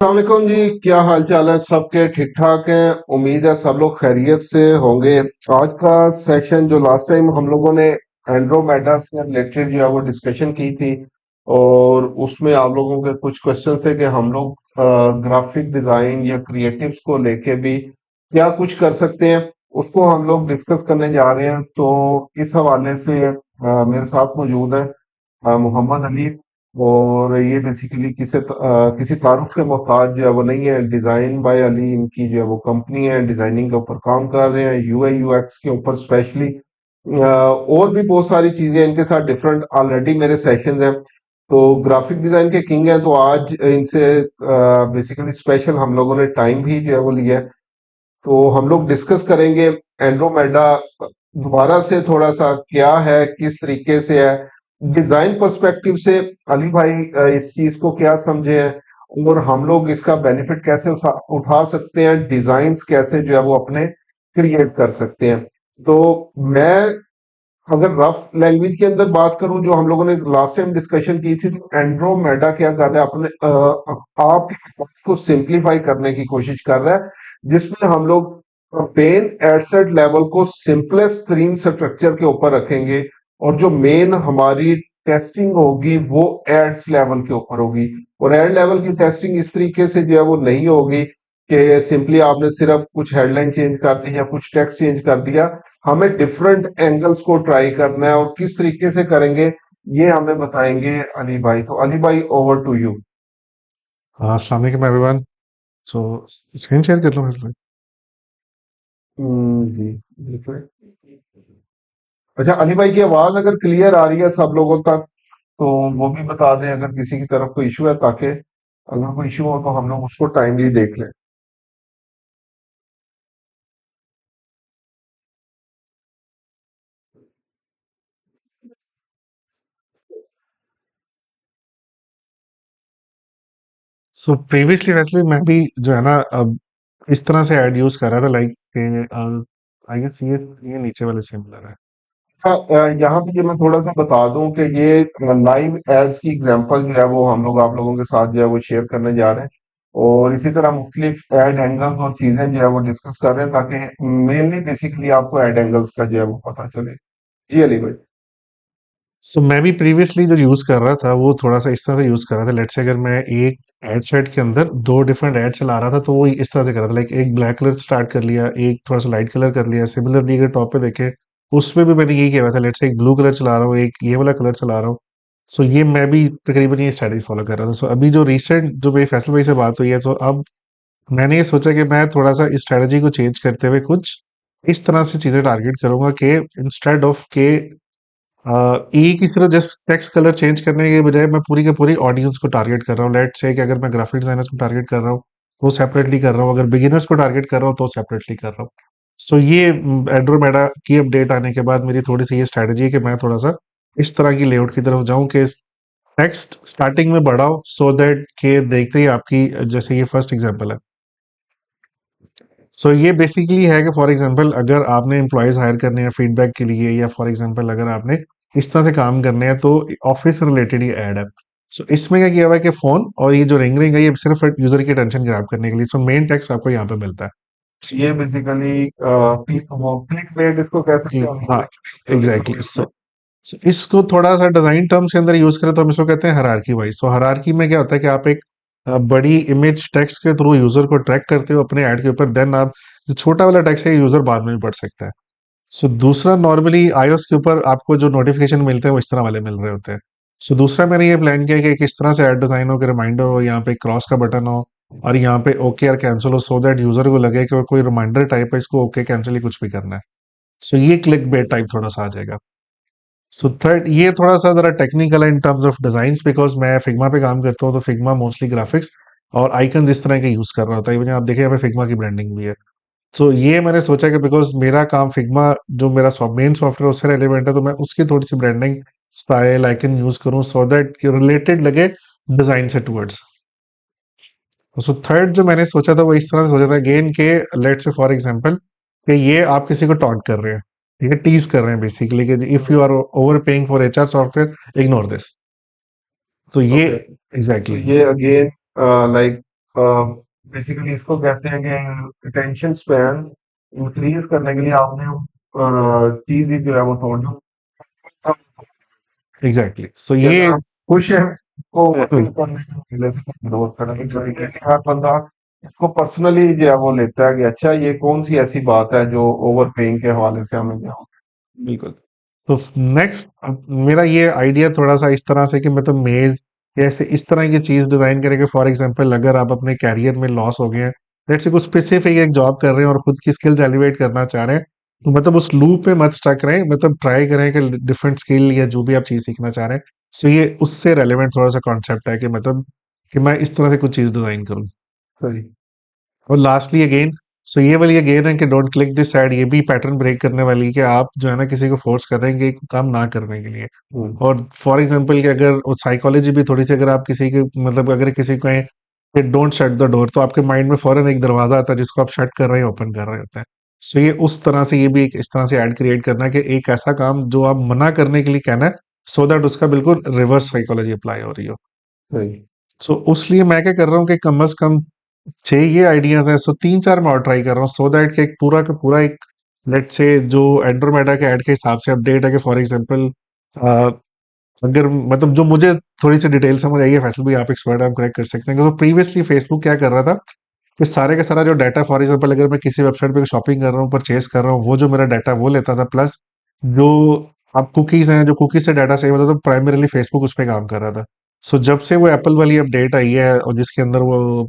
अस्सलामुअलैकुम जी। क्या हाल चाल है? सबके ठीक ठाक हैं? उम्मीद है सब लोग खैरियत से होंगे। आज का सेशन जो लास्ट टाइम हम लोगों ने एंड्रोमेडा से रिलेटेड जो है वो डिस्कशन की थी, और उसमें आप लोगों के कुछ क्वेश्चन थे कि हम लोग ग्राफिक डिजाइन या क्रिएटिव्स को लेके भी क्या कुछ कर सकते हैं, उसको हम लोग डिस्कस करने जा रहे हैं। तो इस हवाले से मेरे साथ मौजूद है मोहम्मद अली। और ये बेसिकली किसी तारुफ के मोहताज जो है वो नहीं है। डिजाइन बाय अली इनकी जो है वो कंपनी है, डिजाइनिंग के ऊपर काम कर रहे हैं, यूआई यूएक्स के ऊपर स्पेशली। और भी बहुत सारी चीजें इनके साथ डिफरेंट ऑलरेडी मेरे सेशंस हैं। तो ग्राफिक डिजाइन के किंग हैं, तो आज इनसे बेसिकली स्पेशल हम लोगों ने टाइम भी जो है वो लिया है। तो हम लोग डिस्कस करेंगे एंड्रोमेडा दोबारा से थोड़ा सा क्या है, किस तरीके से है, डिजाइन पर्सपेक्टिव से अली भाई इस चीज को क्या समझे हैं, और हम लोग इसका बेनिफिट कैसे उठा सकते हैं, डिजाइन्स कैसे जो है वो अपने क्रिएट कर सकते हैं। तो मैं अगर रफ लैंग्वेज के अंदर बात करूं, जो हम लोगों ने लास्ट टाइम डिस्कशन की थी, तो एंड्रोमेडा क्या कर रहा है, अपने आपके concepts को सिंप्लीफाई करने की कोशिश कर रहा है, जिसमें हम लोग पेन एडसेट लेवल को सिंपलेस्ट तरीन स्ट्रक्चर के ऊपर रखेंगे, और जो मेन हमारी टेस्टिंग होगी वो एड्स लेवल के ऊपर होगी। और एड लेवल की टेस्टिंग इस तरीके से जो है वो नहीं होगी कि सिंपली आपने सिर्फ कुछ हेडलाइन चेंज कर दी या कुछ टेक्स्ट चेंज कर दिया। हमें डिफरेंट एंगल्स को ट्राई करना है, और किस तरीके से करेंगे ये हमें बताएंगे अली भाई। तो अली भाई, ओवर टू यू। अस्सलाम वालेकुम एवरीवन। सो स्क्रीन शेयर कर लो मैं। जी बिल्कुल। अच्छा अली भाई की आवाज अगर क्लियर आ रही है सब लोगों तक, तो वो भी बता दें अगर किसी की तरफ कोई इशू है, ताकि अगर कोई इशू हो तो हम लोग उसको टाइमली देख लें। सो प्रीवियसली वैसे मैं भी जो है ना अब इस तरह से ऐड यूज कर रहा था लाइक आई गेस ये नीचे वाले सिमिलर है। हाँ, यहाँ पे ये मैं थोड़ा सा बता दूं कि ये लाइव एड्स की एग्जांपल जो है वो हम लोग आप लोगों के साथ जो है वो शेयर करने जा रहे हैं, और इसी तरह मुख्तलिफ एड एंगल्स और चीजें जो है वो डिस्कस कर रहे हैं, ताकि मेनली बेसिकली आपको एड एंगल्स का जो है वो पता चले। जी अली भाई। सो मैं भी प्रीवियसली जो यूज कर रहा था वो थोड़ा सा इस तरह से यूज कर रहा था। लेट्स से अगर मैं एक एड सेट के अंदर दो डिफरेंट एड चला रहा था तो वो इस तरह से कर रहा था, लाइक एक ब्लैक कलर स्टार्ट कर लिया, एक थोड़ा सा लाइट कलर कर लिया। सिमिलरली अगर टॉप पे देखे उसमें भी मैंने यही किया हुआ था। लेट्स से एक ब्लू कलर चला रहा हूँ, एक ये वाला कलर चला रहा हूँ। सो ये मैं भी तकरीबन ये स्ट्रेटजी फॉलो कर रहा था। सो अभी जो रिसेंट जो मेरी फैसल भाई से बात हुई है, तो अब मैंने ये सोचा कि मैं थोड़ा सा इस स्ट्रेटजी को चेंज करते हुए कुछ इस तरह से चीजें टारगेट करूंगा कि इंस्टेड ऑफ के एक ही सिर्फ जस्ट टेक्स्ट कलर चेंज करने के बजाय मैं पूरी के पूरी ऑडियंस को टारगेट कर रहा हूँ। लेट्स से कि अगर मैं ग्राफिक डिजाइनर्स को टारगेट कर रहा हूँ तो सेपरेटली कर रहा हूँ, अगर बिगिनर्स को टारगेट कर रहा हूँ तो सेपरेटली कर रहा हूँ। सो ये एंड्रोमेडा की अपडेट आने के बाद मेरी थोड़ी सी ये स्ट्रैटेजी है कि मैं थोड़ा सा इस तरह की लेआउट की तरफ जाऊं कि टेक्स्ट स्टार्टिंग में बढ़ाओ, सो दैट के देखते ही आपकी जैसे ये फर्स्ट एग्जांपल है। सो ये बेसिकली है कि फॉर एग्जांपल अगर आपने एम्प्लॉयज हायर करने हैं फीडबैक के लिए, या फॉर एग्जांपल अगर आपने इस तरह से काम करने हैं तो ऑफिस रिलेटेड ये ऐड है। सो इसमें क्या किया हुआ है कि फोन और ये जो रिंग रिंग है ये सिर्फ यूजर की अटेंशन ग्रैब करने के लिए, सो मेन टेक्स्ट आपको यहाँ पे मिलता है। ये बेसिकली क्लिक बेट इसको कह सकते हैं हाँ, जो लिखा एग्जैक्टली। हुआ है सो इसमें। इसको थोड़ा सा डिजाइन टर्म्स के अंदर यूज करें तो हम इसको कहते हैं हायरार्की वाइज। सो हायरार्की में क्या होता है कि आप एक बड़ी इमेज टेक्स्ट के थ्रू यूजर को ट्रैक करते हो अपने ऐड के ऊपर, देन आप जो छोटा वाला टेक्स्ट है यूजर बाद में भी पढ़ सकता है। सो दूसरा नॉर्मली iOS के ऊपर आपको जो नोटिफिकेशन मिलते हैं वो इस तरह वाले मिल रहे होते हैं। सो दूसरा मैंने ये प्लान किया कि किस तरह से ऐड डिजाइन हो कि रिमाइंडर हो, यहाँ पे क्रॉस का बटन हो, और यहाँ पे ओके और कैंसिल हो, सो दैट यूजर को लगे कि वो कोई रिमाइंडर टाइप है, इसको ओके कैंसिल ही कुछ भी करना है। सो ये क्लिक बेट टाइप थोड़ा सा आ जाएगा। सो थर्ड ये थोड़ा सा जरा टेक्निकल है इन टर्म्स ऑफ डिजाइन, बिकॉज मैं फिग्मा पे काम करता हूँ, तो फिग्मा मोस्टली ग्राफिक्स और आइकन इस तरह के यूज कर रहा होता है। इवन आप देखें यहाँ पे फिग्मा की ब्रांडिंग भी है। तो ये मैंने सोचा कि बिकॉज मेरा काम फिग्मा जो मेरा मेन सॉफ्टवेयर उससे रेलिवेंट है, तो मैं उसकी थोड़ी सी ब्रांडिंग स्टाइल आइकन यूज करूँ सो दैट रिलेटेड लगे डिजाइन से टूवर्ड्स। सो थर्ड जो मैंने सोचा था वो इस तरह से सोचा था अगेन के, लेट से फॉर एग्जांपल कि ये आप किसी को टॉन्ट कर रहे हैं, ठीक है, टीज कर रहे हैं बेसिकली कि if you are overpaying for HR software ignore this. तो ये ओके। तो एग्जैक्टली ये अगेन लाइक बेसिकली इसको कहते हैं कि अटेंशन स्पैन इंक्रीज करने के लिए आपने चीज ही जो है वो तोड़ दो। एग्जैक्टली सो कि ये अगर आप खुश हैं तो अपील करने के लिए से ग्रोथ करना चाहिए। हर बंदा इसको पर्सनली जो है वो लेता है कि अच्छा ये कौन सी ऐसी बात है जो ओवर पेइंग के हवाले से हमें क्या बिल्कुल। तो नेक्स्ट मेरा ये आइडिया थोड़ा सा इस तरह से कि मतलब मेज जैसे इस तरह की चीज डिजाइन करेंगे। फॉर एग्जांपल अगर आप अपने कैरियर में लॉस हो गए हैं, लेट्स से कुछ स्पेसिफिक एक जॉब कर रहे हैं और खुद की स्किल्स एलिवेट करना चाह रहे हैं, तो मतलब उस लूप में मत स्टक रहें, मतलब ट्राई करें कि डिफरेंट स्किल या जो भी आप चीज सीखना चाह रहे हैं, सो ये उससे रेलेवेंट थोड़ा सा कॉन्सेप्ट है कि मतलब कि मैं इस तरह से कुछ चीज डिजाइन करूँ। सही। और लास्टली अगेन, सो ये वाली अगेन है कि डोंट क्लिक दिस साइड, ये भी पैटर्न ब्रेक करने वाली है कि आप जो है ना किसी को फोर्स कर रहे हैं कि एक काम ना करने के लिए। हम्म। और फॉर एग्जांपल कि अगर साइकोलॉजी भी थोड़ी सी, अगर आप किसी के मतलब अगर किसी को कहें कि डोंट शट द डोर, तो आपके माइंड में फौरन एक दरवाजा आता है जिसको आप शट कर रहे हैं, ओपन कर रहे होते हैं। सो ये उस तरह से, ये भी एक इस तरह से ऐड क्रिएट करना है कि एक ऐसा काम जो आप मना करने के लिए कहना है, सो दैट उसका बिल्कुल रिवर्स साइकोलॉजी अप्लाई हो रही हो। सही। सो उसलिए मैं क्या कर रहा हूँ कि कम से कम 6 ये आइडियाज़ हैं, सो 3-4 मैं और ट्राई कर रहा हूँ, सो दैट कि एक पूरा का पूरा एक लेट्स से जो एंड्रोमेडा के ऐड के हिसाब से अपडेट है कि फॉर एग्जांपल अ, अगर मतलब जो मुझे थोड़ी-सी डिटेल समझ आई है, फैसल भाई आप एक्सपर्ट हैं, आप करेक्ट कर सकते हैं। तो प्रीवियसली फेसबुक क्या कर रहा था कि सारे का सारा जो डाटा, फॉर एग्जांपल अगर मैं किसी वेबसाइट पे शॉपिंग कर रहा हूँ, परचेज़ कर रहा हूँ, वो जो मेरा डाटा वो लेता था, प्लस जो अब कुकीज़ हैं, जो कुकीज़ से डाटा सेव होता था, तो प्राइमरीली फेसबुक उस पे काम कर रहा था। सो जब से वो एप्पल वाली अपडेट आई है और जिसके अंदर वो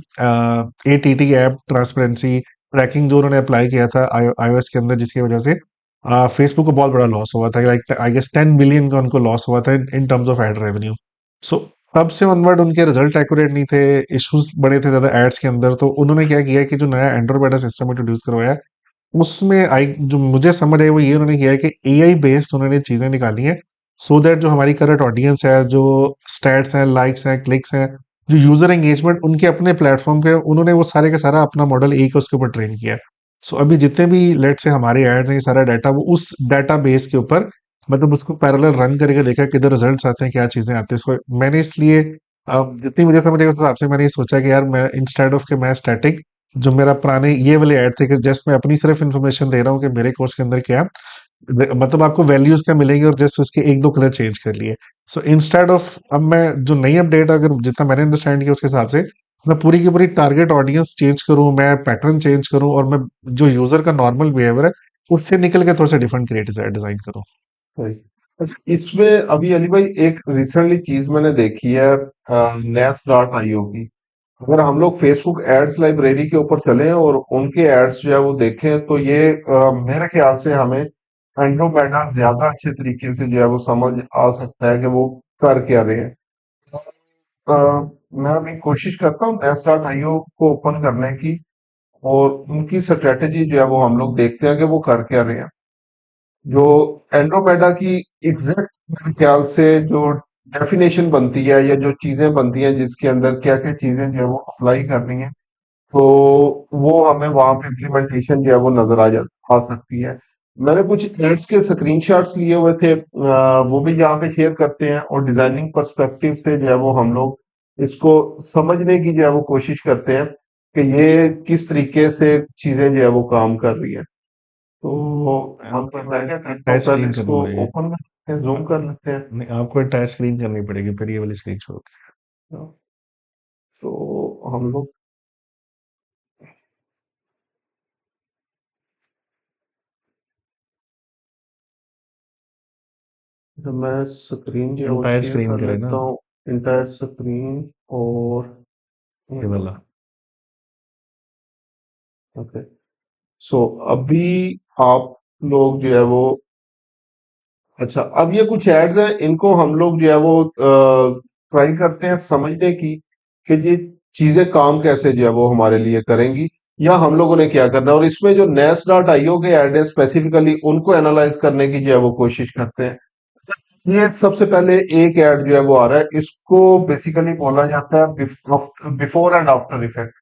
एटीटी ऐप ट्रांसपेरेंसी ट्रैकिंग जो उन्होंने अप्लाई किया था आईओएस के अंदर, जिसकी वजह से फेसबुक को बहुत बड़ा लॉस हुआ था, लाइक आई गेस 10 बिलियन का उनको लॉस हुआ था in terms of ad revenue. So तब से ऑनवर्ड उनके रिजल्ट एक्यूरेट नहीं थे, इश्यूज बड़े थे ज़्यादा एड्स के अंदर। तो उन्होंने क्या किया कि जो नया एंड्रॉइड सिस्टम इंट्रोड्यूस करवाया, उसमें आई जो मुझे समझ आई वो ये उन्होंने किया है कि एआई बेस्ड उन्होंने चीज़ें निकाली हैं, सो दैट जो हमारी करंट ऑडियंस है, जो स्टैट्स हैं, लाइक्स हैं, क्लिक्स हैं, जो यूजर एंगेजमेंट उनके अपने प्लेटफॉर्म पे, उन्होंने वो सारे का सारा अपना मॉडल एक का उसके ऊपर ट्रेन किया है। सो अभी जितने भी लेट से हमारे एड्स हैं, ये सारा डाटा वो उस डाटा बेस के ऊपर मतलब उसको पैरेलल रन करके देखा किधर रिजल्ट्स आते हैं, क्या चीज़ें आती हैं। सो मैंने इसलिए अब जितनी मुझे समझ आई उस हिसाब से मैंने ये सोचा कि यार मैं इंस्टेड ऑफ के मैं स्टैटिक जो मेरा पुराने ये वाले ऐड थे कि जस्ट मैं अपनी सिर्फ इन्फॉर्मेशन दे रहा हूँ कि मेरे कोर्स के अंदर क्या है, मतलब आपको वैल्यूज क्या मिलेंगी और जस्ट उसके एक दो कलर चेंज कर लिए। सो इंस्टेड ऑफ अब मैं जो नई अपडेट अगर जितना मैंने अंडरस्टैंड किया उसके हिसाब से मैं पूरी की पूरी टारगेट ऑडियंस चेंज करूं, मैं पैटर्न चेंज करूं और मैं जो यूजर का नॉर्मल बिहेवियर है उससे निकल के थोड़ा सा डिफरेंट क्रिएटिव डिजाइन करूं। सही। अच्छा, इसमें अभी अली भाई एक रिसेंटली चीज मैंने देखी है, नेस डॉट आईओ की। अगर हम लोग फेसबुक एड्स लाइब्रेरी के ऊपर चलें और उनके एड्स जो है वो देखें तो ये मेरे ख्याल से हमें एंड्रोमेडा ज्यादा अच्छे तरीके से जो है वो समझ आ सकता है कि वो कर क्या रहे हैं। अ, मैं अभी कोशिश करता हूँ नेस डॉट आईओ को ओपन करने की और उनकी स्ट्रेटेजी जो है वो हम लोग देखते हैं कि वो कर क्या रहे हैं। जो एंड्रोमेडा की एग्जैक्ट मेरे ख्याल से जो डेफिनेशन बनती है या जो चीजें बनती हैं जिसके अंदर क्या क्या चीजें जो है वो अप्लाई करनी है, तो वो हमें वहां पे इम्प्लीमेंटेशन जो है वो नजर आ सकती है। मैंने कुछ एड्स के स्क्रीनशॉट्स लिए हुए थे, वो भी यहाँ पे शेयर करते हैं और डिजाइनिंग पर्सपेक्टिव से जो है वो हम लोग इसको समझने की जो है वो कोशिश करते हैं कि ये किस तरीके से चीजें जो है वो काम कर रही है। तो हम आपको मैं क्या करता हूँ टच पहले स्क्रीन करनी इसको पड़ेगी। ओपन कर लेते हैं, जूम कर लेते हैं। नहीं, आपको टच स्क्रीन करनी पड़ेगी फिर ये वाली स्क्रीन शॉट। तो हम लोग जब मैं स्क्रीन जो है वो एंटायर शेयर स्क्रीन कर करे ना, लेता हूँ, इंटायर स्क्रीन। और ये वाला। ओके, सो अभी आप लोग जो है वो अच्छा, अब ये कुछ एड्स हैं, इनको हम लोग जो है वो ट्राई करते हैं समझने की कि ये चीजें काम कैसे जो है वो हमारे लिए करेंगी या हम लोगों ने क्या करना है। और इसमें जो नेस डॉट आईओ के ऐड है स्पेसिफिकली उनको एनालाइज करने की जो है वो कोशिश करते हैं। ये सबसे पहले एक ऐड जो है वो आ रहा है, इसको बेसिकली बोला जाता है बिफोर एंड आफ्टर इफेक्ट।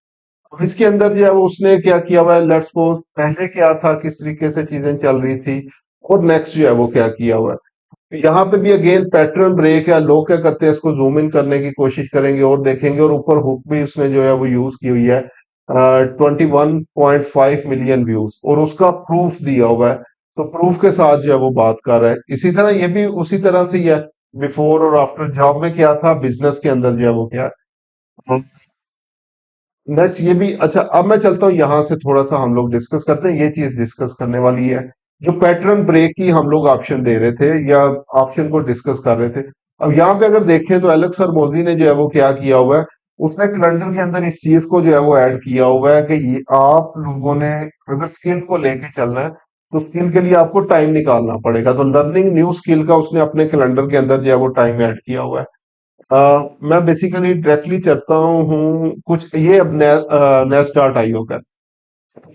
अब इसके अंदर जो है वो उसने क्या किया हुआ है, लेट्स सपोज पहले क्या था, किस तरीके से चीजें चल रही थी और नेक्स्ट जो है वो क्या किया हुआ है। यहाँ पे भी अगेन पैटर्न ब्रेक है। लोग क्या करते हैं, इसको जूम इन करने की कोशिश करेंगे और देखेंगे, और ऊपर हुक भी उसने जो है वो यूज की हुई है, 21.5 मिलियन व्यूज, और उसका प्रूफ दिया हुआ है। तो प्रूफ के साथ जो है वो बात कर रहा है। इसी तरह ये भी उसी तरह से ही है, बिफोर और आफ्टर जॉब में क्या था, बिजनेस के अंदर जो है वो क्या है। नेक्स्ट ये भी अच्छा, अब मैं चलता हूँ यहाँ से, थोड़ा सा हम लोग डिस्कस करते हैं, ये चीज डिस्कस करने वाली है। जो पैटर्न ब्रेक की हम लोग ऑप्शन दे रहे थे या ऑप्शन को डिस्कस कर रहे थे, अब यहाँ पे अगर देखें तो एलेक्स सरमोजी ने जो है वो क्या किया हुआ है, उसने कैलेंडर के अंदर इस चीज को जो है वो ऐड किया हुआ है कि ये आप लोगों ने अगर स्किल को लेके चलना है तो स्किल के लिए आपको टाइम निकालना पड़ेगा। तो लर्निंग न्यू स्किल का उसने अपने कैलेंडर के अंदर जो है वो टाइम ऐड किया हुआ है। मैं बेसिकली डायरेक्टली चलता हूँ कुछ, ये अब नया नया स्टार्ट आई होगा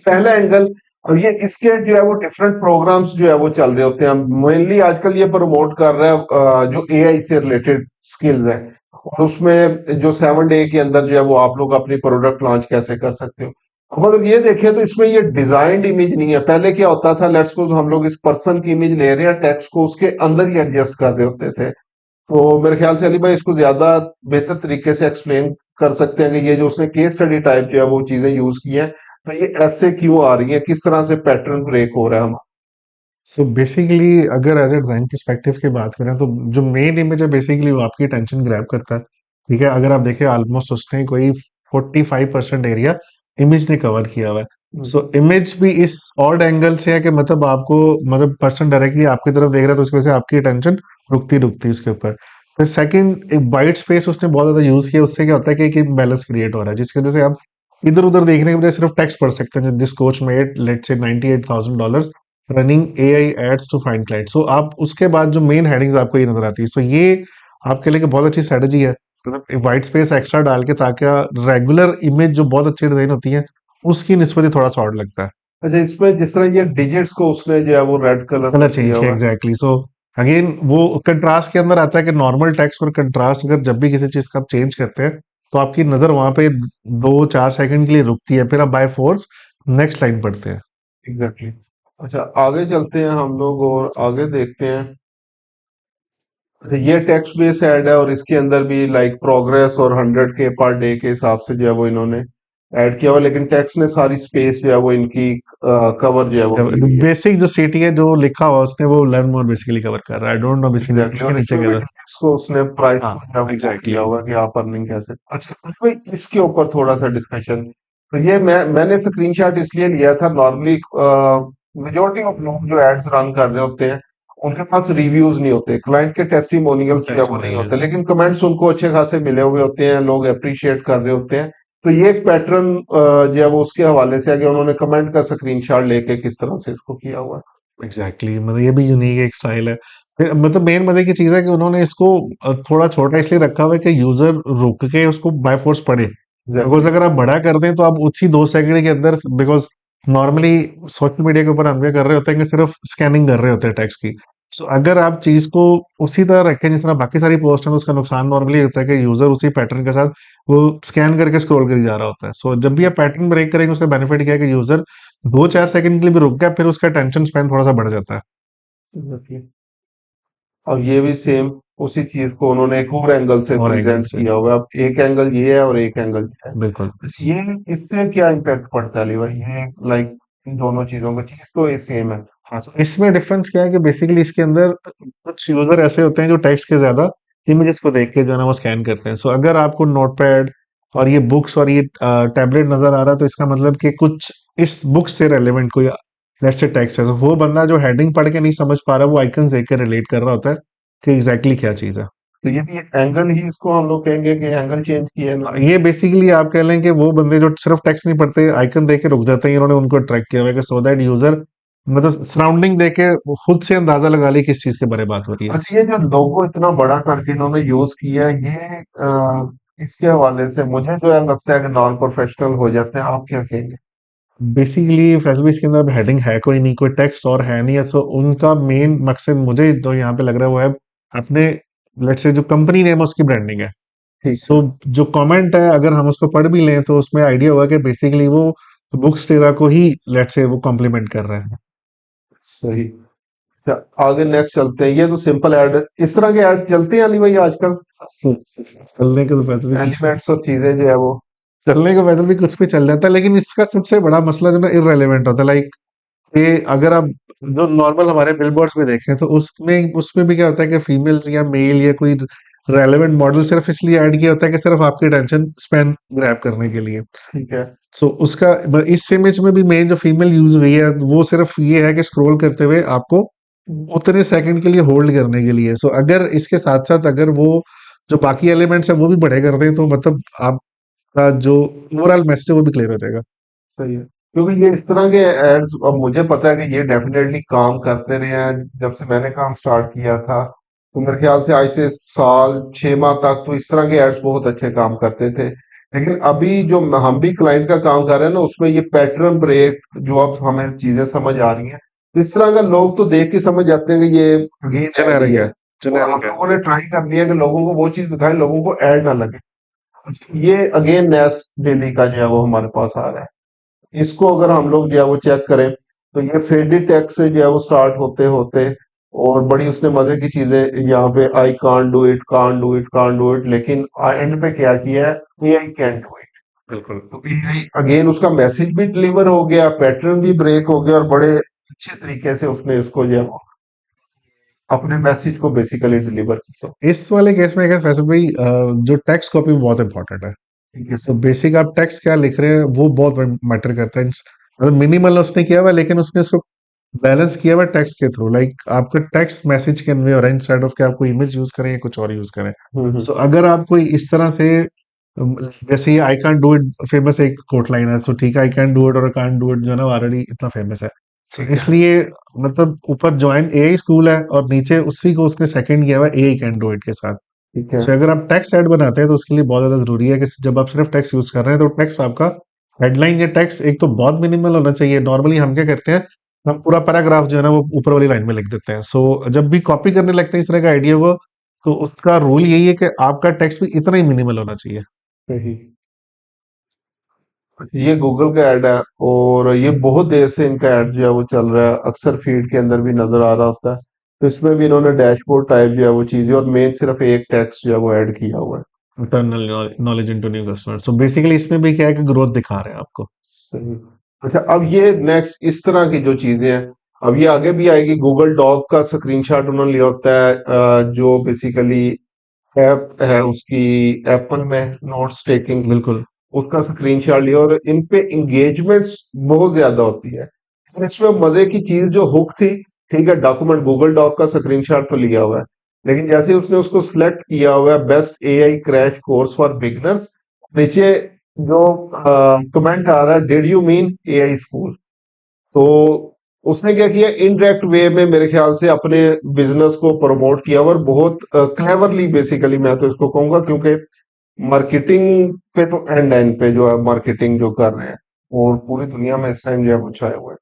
पहला एंगल। और ये इसके जो है वो डिफरेंट प्रोग्राम्स जो है वो चल रहे होते हैं। मेनली आजकल ये प्रमोट कर रहे हैं जो एआई से रिलेटेड स्किल्स है, और उसमें जो 7 डे के अंदर जो है वो आप लोग अपनी प्रोडक्ट लॉन्च कैसे कर सकते हो। अब अगर ये देखें तो इसमें ये डिजाइन्ड इमेज नहीं है। पहले क्या होता था, लेट्स सपोज हम लोग इस पर्सन की इमेज ले रहे हैं, टेक्स्ट को उसके अंदर ही एडजस्ट कर रहे होते थे। तो मेरे ख्याल से अली भाई इसको ज्यादा बेहतर तरीके से एक्सप्लेन कर सकते हैं कि ये जो उसने केस स्टडी टाइप जो है वो चीजें यूज की हैं, तो ये ऐसे क्यों आ रही है, किस तरह से पैटर्न ब्रेक हो रहा है हमारा। सो बेसिकली अगर एज ए डिजाइन पर्सपेक्टिव की बात करें तो जो मेन इमेज है बेसिकली वो आपकी अटेंशन ग्रैब करता है। ठीक है, अगर आप देखें ऑलमोस्ट उसने कोई 45% एरिया इमेज ने कवर किया हुआ है। हम्म, सो इमेज भी इस ऑड एंगल से है कि मतलब आपको, मतलब पर्सन डायरेक्टली आपकी तरफ देख रहा है तो उसकी वजह से आपकी अटेंशन रुकती रुकती है उसके ऊपर। फिर सेकंड, एक वाइट स्पेस उसने बहुत ज्यादा यूज किया, उससे क्या होता है कि एक इम्बैलेंस क्रिएट हो रहा है जिसकी वजह से आप इधर उधर देखने के बजाय सिर्फ टेक्स्ट पढ़ सकते हैं। दिस कोच मेड लेट से $98,000 running AI ads to find client. So आप उसके बाद जो मेन हेडिंग्स आपको ये नजर आती है, सो ये आपके लिए एक बहुत अच्छी स्ट्रेटजी है, मतलब व्हाइट स्पेस एक्स्ट्रा डाल के, ताकि रेगुलर इमेज जो बहुत अच्छी डिजाइन होती है उसकी निस्बत थोड़ा सा और लगता है। अच्छा, इसमें जिस तरह ये डिजिट्स को उसने जो है वो रेड कलर कलर कर दिया चेंज किया, हुआ है। एग्जैक्टली। सो अगेन वो कंट्रास्ट के अंदर आता है कि नॉर्मल टेक्स्ट और कंट्रास्ट अगर जब भी किसी चीज का आप चेंज करते हैं तो आपकी नजर वहां पे 2-4 सेकंड के लिए रुकती है, फिर आप बाय फोर्स नेक्स्ट लाइन पढ़ते हैं। एग्जैक्टली। अच्छा, आगे चलते हैं हम लोग और आगे देखते हैं। अच्छा, ये टेक्स्ट बेस्ड ऐड है और इसके अंदर भी लाइक प्रोग्रेस और 100 के पर डे के हिसाब से जो है वो इन्होंने ऐड किया हुआ, लेकिन टेक्स्ट ने सारी स्पेस जो है वो इनकी कवर जो है वो की हुई है। बेसिक जो सीटी है जो लिखा हुआ उसने वो लर्न मोर बेसिकली कवर कर रहा है। I don't know basically exactly, इसके और नीचे इसमें क्या भी था। डिजिट्स को उसने प्राइस हाँ, को जो है वो किया एग्जैक्टली। हुआ कि आप अर्निंग कैसे। अच्छा, तो भाई इसके ऊपर थोड़ा सा डिस्कशन। तो ये मैंने स्क्रीनशॉट इसलिए लिया था, नॉर्मली मेजोरिटी ऑफ लोग जो एड्स रन कर रहे होते हैं उनके पास रिव्यूज नहीं होते, क्लाइंट के टेस्टिमोनियल्स जो है वो नहीं टेस्टिमोनियल। होते, लेकिन कमेंट्स उनको अच्छे खासे मिले हुए होते हैं, लोग अप्रिशिएट कर रहे होते हैं। तो ये एक पैटर्न जो है वो उसके हवाले से है कि उन्होंने कमेंट का स्क्रीनशॉट लेके किस तरह से इसको किया हुआ एग्जैक्टली, मतलब ये भी यूनिक एक स्टाइल है। फिर मतलब मेन मजे की चीज है कि उन्होंने इसको थोड़ा छोटा इसलिए रखा हुआ है कि यूजर रुक के उसको बाय फोर्स पढ़े। बिकॉज है। अगर आप बड़ा कर दें तो आप उसी 2 सेकंड के अंदर, बिकॉज नॉर्मली सोशल मीडिया के ऊपर हम क्या कर रहे होते हैं कि सिर्फ स्कैनिंग कर रहे होते हैं टेक्स्ट की। सो अगर आप चीज को उसी तरह रखें जिस तरह बाकी सारी पोस्ट है, तो उसका नुकसान नॉर्मली होता है कि यूजर उसी पैटर्न के साथ वो स्कैन करके स्क्रॉल करी जा रहा होता है। सो जब भी आप पैटर्न ब्रेक करेंगे उसका बेनिफिट क्या है कि यूजर 2-4 सेकंड के लिए भी रुक गया, फिर उसका अटेंशन स्पैन थोड़ा सा बढ़ जाता है। एग्जैक्टली। और ये भी सेम उसी चीज को उन्होंने एक और एंगल से और एंगल प्रेजेंट से। किया हुआ है। अब एक एंगल ये है और एक एंगल ये है। बिल्कुल। बस ये इससे क्या इम्पैक्ट पड़ता है अली भाई, ये लाइक इन दोनों चीजों का, चीज तो ये सेम है। हाँ, so इसमें डिफरेंस क्या है कि बेसिकली इसके अंदर कुछ यूजर ऐसे होते हैं जो टेक्स्ट के ज्यादा इमेजेस को देख के जो है ना वो स्कैन करते हैं। सो अगर आपको नोटपैड और ये बुक्स और ये टैबलेट नजर आ रहा है तो इसका मतलब कि कुछ इस बुक से रेलेवेंट कोई लेट्स से टेक्स्ट है। So वो बंदा जो हेडिंग पढ़ के नहीं समझ पा रहा, वो आइकन देख के रिलेट कर रहा होता है कि एग्जैक्टली क्या चीज है। तो ये भी एंगल ही, इसको हम लोग कहेंगे कि एंगल चेंज किया है इन्होंने। ये बेसिकली आप कह लें कि वो बंदे जो सिर्फ टेक्स्ट नहीं पढ़ते, आइकन देख के रुक जाते हैं, इन्होंने उनको ट्रैक किया हुआ है कि सो दैट यूजर मतलब सराउंडिंग देख के वो खुद से अंदाजा लगा ली किस चीज के बारे में बात हो रही है। अच्छा, ये जो लोगो इतना बड़ा करके इन्होंने यूज किया है, ये इसके हवाले से मुझे जो है लगता है कि नॉन प्रोफेशनल हो जाते हैं। आप क्या कहेंगे। बेसिकली फेसबुक इसके अंदर हेडिंग है कोई नहीं, कोई टेक्स्ट और है नहीं है। सो उनका मेन मकसद मुझे जो यहाँ पे लग रहा है वो है अपने लेट्स से जो कंपनी नेम है उसकी ब्रांडिंग है। ठीक सो है। जो कमेंट है अगर हम उसको पढ़ भी लें तो उसमें आइडिया होगा कि बेसिकली वो बुक्स टेरा को ही लेट्स से वो कॉम्प्लीमेंट कर रहा है। सही। अच्छा, आगे नेक्स्ट चलते हैं। ये तो सिंपल ऐड, इस तरह के ऐड चलते हैं अली भाई आजकल, चलने के तो पैदल भी कुछ एलिमेंट्स और चीजें जो है वो। चलने को पैदल भी कुछ भी चल जाता है, लेकिन इसका सबसे बड़ा मसला जो ना इररेलेवेंट होता है। लाइक ये अगर आप जो नॉर्मल हमारे बिलबोर्ड्स में देखें तो उसमें उसमें भी क्या होता है कि फीमेल्स या मेल या कोई रेलेवेंट मॉडल सिर्फ इसलिए ऐड किया होता है कि सिर्फ आपकी अटेंशन स्पैन ग्रैब करने के लिए। ठीक है। सो उसका इस इमेज में भी मेन जो फीमेल यूज हुई है वो सिर्फ ये है कि स्क्रॉल करते हुए आपको उतने सेकंड के लिए होल्ड करने के लिए। सो अगर इसके साथ साथ अगर वो जो बाकी एलिमेंट्स है वो भी बड़े कर दें तो मतलब आपका जो ओवरऑल मैसेज है वो भी क्लियर हो जाएगा। सही है, क्योंकि ये इस तरह के एड्स अब मुझे पता है कि ये डेफिनेटली काम करते रहे हैं। जब से मैंने काम स्टार्ट किया था तो मेरे ख्याल से आज से साल 6 माह तक तो इस तरह के एड्स बहुत अच्छे काम करते थे। लेकिन अभी जो हम भी क्लाइंट का काम कर रहे हैं ना, उसमें ये पैटर्न ब्रेक जो अब हमें चीजें समझ आ रही हैं, इस तरह का लोग तो देख के समझ जाते हैं कि ये अगेन ऐड ही जेनेरिक है। है, और हम जेनेरिक है। लोगों ने ट्राई कर लिया कि लोगों को वो चीज दिखाएं, लोगों को ऐड ना लगे। ये अगेन नैस डेली का जो है वो हमारे पास आ रहा है। इसको अगर हम लोग जो है वो चेक करें तो ये फेडेड टेक्स्ट से जो है वो स्टार्ट होते होते, और बड़ी उसने मजे की चीजें यहाँ पे, I can do it, can do it, can do it, लेकिन एंड पे क्या किया है, A I can do it. बिल्कुल। तो एआई अगेन उसका मैसेज भी डिलीवर हो गया, पैटर्न भी ब्रेक हो गया, और बड़े अच्छे तरीके से उसने इसको जो है वो अपने मैसेज को बेसिकली डिलीवर किया। इस वाले केस में क्या फैसल भाई, जो टेक्स्ट कॉपी बहुत इंपॉर्टेंट है। ठीक है। सो बेसिक आप टेक्स्ट क्या लिख रहे हैं वो बहुत मैटर करता है। मतलब मिनिमल उसने किया हुआ है, लेकिन उसने उसको बैलेंस किया हुआ टेक्स्ट के थ्रू। लाइक आपका टेक्स्ट मैसेज कन्वे हो रहा है इंस्टेड ऑफ कि आप कोई इमेज यूज करें या कुछ और यूज करें। हम्म। सो अगर आप कोई इस तरह से जैसे ये आई कैन डू इट फेमस एक कोट लाइन है, तो ठीक है, आई कैन डू इट और आई कैन डू इट जो है ना ऑलरेडी इतना फेमस है। सो ठीक है। इसलिए मतलब ऊपर ज्वाइन एआई स्कूल है और नीचे उसी को उसने सेकंड किया हुआ एआई कैन डू इट के साथ। ठीक है। सो अगर आप टेक्स्ट ऐड बनाते हैं तो उसके लिए बहुत ज्यादा जरूरी है कि जब आप सिर्फ टेक्स्ट यूज कर रहे हैं तो टेक्स्ट आपका हेडलाइन या टेक्स्ट एक तो बहुत मिनिमल होना चाहिए। नॉर्मली हम क्या करते हैं, हम पूरा पैराग्राफ जो है ना वो ऊपर वाली लाइन में लिख देते हैं। सो जब भी कॉपी करने लगते हैं इस तरह का आइडिया को, तो उसका रूल यही है कि आपका टेक्स्ट भी इतना ही मिनिमल होना चाहिए। सही। ये गूगल का ऐड है, और ये बहुत देर से इनका ऐड जो है वो चल रहा है, अक्सर फीड के अंदर भी नजर आ रहा होता है। तो इसमें भी इन्होंने डैशबोर्ड टाइप जो है वो चीजें, और मेन सिर्फ एक टेक्स्ट जो है वो ऐड किया हुआ है। Internal knowledge into new customer. So basically इसमें भी क्या है कि ग्रोथ दिखा रहे हैं आपको। सही। अच्छा, अब ये नेक्स्ट इस तरह की जो चीजें हैं, अब ये आगे भी आएगी। गूगल डॉक का स्क्रीनशॉट उन्होंने लिया होता है, जो बेसिकली ऐप है उसकी, एप्पल में नोट्स टेकिंग की, बिल्कुल। उसका स्क्रीनशॉट लिया, और इन पे इंगेजमेंट्स बहुत ज्यादा होती है। और इसमें मजे की चीज जो हुक थी, ठीक है, डॉक्यूमेंट गूगल डॉक का स्क्रीनशॉट तो लिया हुआ है, लेकिन जैसे उसने उसको सिलेक्ट किया हुआ है best AI crash course for beginners, नीचे जो कमेंट आ रहा है, did you mean AI school. तो उसने क्या किया, इनडायरेक्ट वे में मेरे ख्याल से अपने बिजनेस को प्रमोट किया, और बहुत क्लेवरली बेसिकली मैं तो इसको कहूंगा, क्योंकि मार्केटिंग पे तो एंड एंड पे जो है मार्केटिंग जो कर रहे हैं, और पूरी दुनिया में इस टाइम जो है वो छाए हुए